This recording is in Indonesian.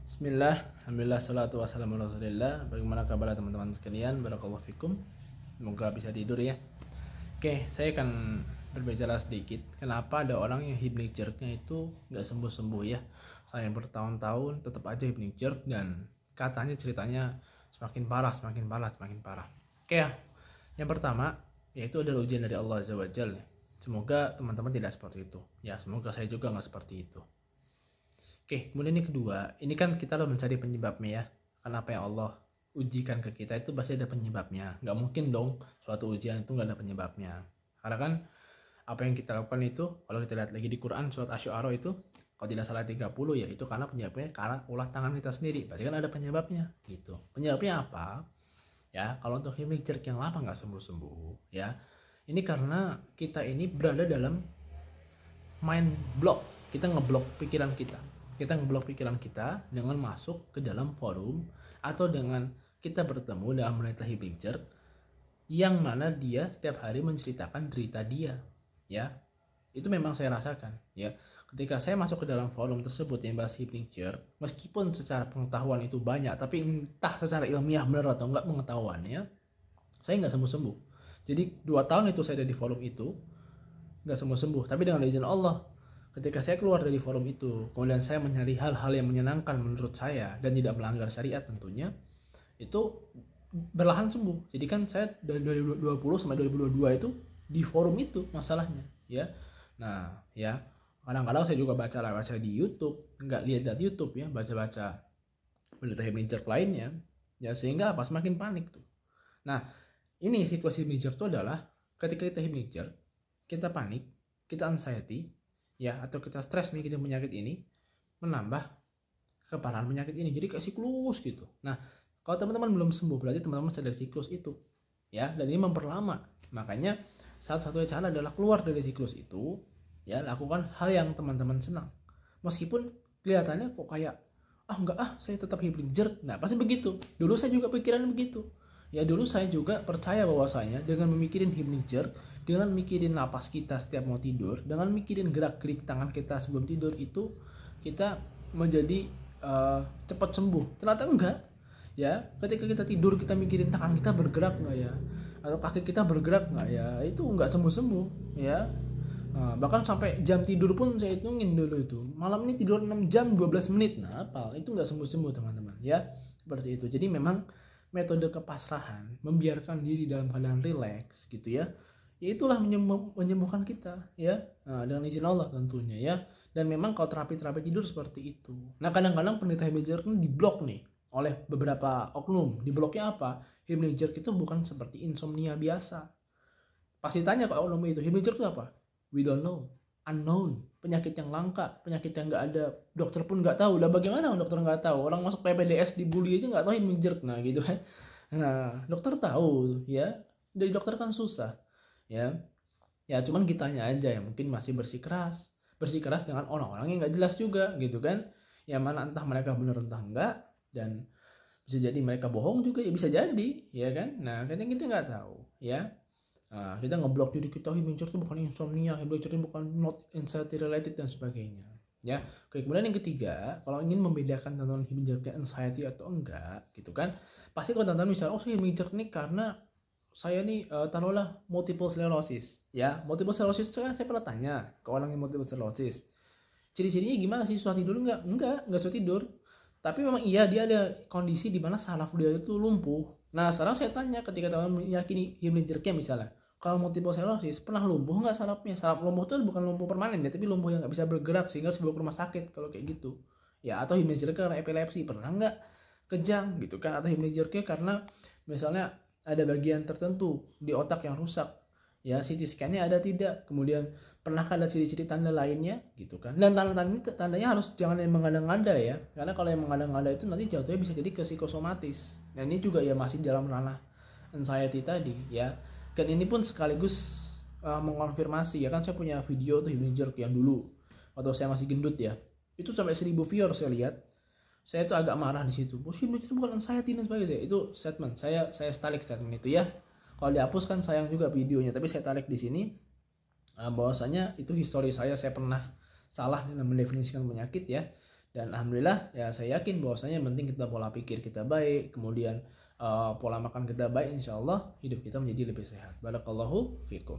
Bismillah, alhamdulillah, salatu wassalamu ala rasulillah. Bagaimana kabar teman-teman sekalian? Barakallahu fikum. Semoga bisa tidur ya. Oke, saya akan berbicara sedikit. Kenapa ada orang yang hypnic jerknya itu nggak sembuh-sembuh ya? Saya bertahun-tahun tetap aja hypnic jerk dan katanya ceritanya semakin parah, semakin parah, semakin parah. Oke ya, yang pertama yaitu adalah ujian dari Allah Azza wa Jalla. Semoga teman-teman tidak seperti itu. Ya, semoga saya juga nggak seperti itu. Oke, kemudian yang kedua, ini kan kita lo mencari penyebabnya ya. Karena apa yang Allah ujikan ke kita itu pasti ada penyebabnya. Nggak mungkin dong suatu ujian itu nggak ada penyebabnya. Karena kan apa yang kita lakukan itu, kalau kita lihat lagi di Quran surat Asy-Syu'ara itu, kalau tidak salah 30 ya, itu karena penyebabnya karena ulah tangan kita sendiri. Berarti kan ada penyebabnya gitu. Penyebabnya apa? Ya, kalau untuk hypnic jerk yang lama nggak sembuh-sembuh ya. Ini karena kita ini berada dalam mind block. Kita ngeblok pikiran kita. Kita ngeblok pikiran kita dengan masuk ke dalam forum atau dengan kita bertemu dalam wanita hypnic jerk yang mana dia setiap hari menceritakan derita dia ya. Itu memang saya rasakan ya. Ketika saya masuk ke dalam forum tersebut yang bahas hypnic jerk, meskipun secara pengetahuan itu banyak, tapi entah secara ilmiah benar atau enggak pengetahuannya, saya nggak sembuh-sembuh. Jadi 2 tahun itu saya ada di forum itu nggak sembuh-sembuh, tapi dengan izin Allah ketika saya keluar dari forum itu, kemudian saya mencari hal-hal yang menyenangkan menurut saya dan tidak melanggar syariat tentunya, itu berlahan sembuh. Jadi kan saya dari 2020 sampai 2022 itu di forum itu masalahnya ya. Nah ya, kadang-kadang saya juga baca di YouTube, nggak lihat YouTube ya, baca-baca berita hypnic jerk lainnya ya, sehingga apa, semakin panik tuh. Nah ini siklus hypnic jerk itu adalah ketika kita hypnic jerk, kita panik, kita anxiety ya, atau kita stres mikirin penyakit ini, menambah keparahan penyakit ini. Jadi kayak siklus gitu. Nah, kalau teman-teman belum sembuh, berarti teman-teman sadar siklus itu ya, dan ini memperlama. Makanya satu-satunya cara adalah keluar dari siklus itu ya, lakukan hal yang teman-teman senang. Meskipun kelihatannya kok kayak saya tetap hypnic jerk. Nah, pasti begitu. Dulu saya juga pikiran begitu. Ya, dulu saya juga percaya bahwasanya dengan memikirin hypnic jerk, dengan mikirin napas kita setiap mau tidur, dengan mikirin gerak-gerik tangan kita sebelum tidur, itu kita menjadi cepat sembuh. Ternyata enggak ya. Ketika kita tidur kita mikirin tangan kita bergerak nggak ya, atau kaki kita bergerak nggak ya, itu nggak sembuh-sembuh ya. Bahkan sampai jam tidur pun saya hitungin dulu itu, malam ini tidur 6 jam 12 menit. Nah apa, itu nggak sembuh-sembuh teman-teman ya. Seperti itu. Jadi memang metode kepasrahan, membiarkan diri dalam keadaan rileks gitu ya, itulah menyembuhkan kita ya, dengan izin Allah tentunya ya. Dan memang kalau terapi tidur seperti itu. Nah kadang-kadang penderita hypnic jerk ini diblok nih oleh beberapa oknum. Dibloknya apa? Hypnic jerk itu bukan seperti insomnia biasa. Pasti tanya kalau oknum itu, hypnic jerk itu apa? We don't know, unknown, penyakit yang langka, penyakit yang nggak ada, dokter pun nggak tahu. Lah bagaimana dokter nggak tahu? Orang masuk PPDS dibully aja nggak tahu hypnic jerk. Nah gitu kan. Nah dokter tahu ya, dari dokter kan susah ya. Ya cuman kitanya aja yang mungkin masih bersikeras dengan orang-orang yang nggak jelas juga gitu kan. Ya mana entah mereka benar entah enggak, dan bisa jadi mereka bohong juga ya, bisa jadi ya kan. Nah kadang kita nggak tahu ya. Nah, kita ngeblok diri kita, hypnic jerk itu bukan insomnia, hypnic jerk itu bukan not anxiety related dan sebagainya ya. Oke, kemudian yang ketiga, kalau ingin membedakan tentang hypnic jerk anxiety atau enggak gitu kan, pasti kalau teman-teman misalnya saya hypnic jerk nih karena saya nih taruhlah multiple sclerosis ya. Multiple sclerosis itu kan saya pernah tanya ke orang yang multiple sclerosis, ciri-cirinya gimana sih, susah tidur enggak susah tidur, tapi memang iya dia ada kondisi di mana saraf dia itu lumpuh. Nah sekarang saya tanya, ketika teman meyakini hypnic jerknya misalnya, kalau multiple sclerosis pernah lumpuh nggak sarafnya? Saraf lumpuh itu bukan lumpuh permanen ya, tapi lumpuh yang nggak bisa bergerak sehingga harus dibawa ke rumah sakit kalau kayak gitu ya. Atau hypnic jerknya karena epilepsi, pernah nggak kejang gitu kan? Atau hypnic jerknya karena misalnya ada bagian tertentu di otak yang rusak ya, CT scan-nya ada tidak, kemudian pernahkah ada ciri-ciri tanda lainnya gitu kan. Dan tandanya harus jangan yang mengada-ngada ya, karena kalau yang mengada-ngada itu nanti jatuhnya bisa jadi ke psikosomatis. Dan ini juga ya masih dalam ranah anxiety tadi ya. Dan ini pun sekaligus mengonfirmasi ya kan, saya punya video tuh hypnic jerk yang dulu waktu saya masih gendut ya, itu sampai 1000 viewer saya lihat. Saya tuh agak marah di situ. Hypnic itu bukan anxiety dan sebagainya. Itu statement saya tarik statement itu ya. Kalau dihapus kan sayang juga videonya, tapi saya tarik di sini bahwasanya itu histori saya pernah salah dalam mendefinisikan penyakit ya. Dan alhamdulillah ya saya yakin bahwasanya yang penting kita pola pikir kita baik, kemudian pola makan kita baik, insya Allah hidup kita menjadi lebih sehat. Barakallahu fikum.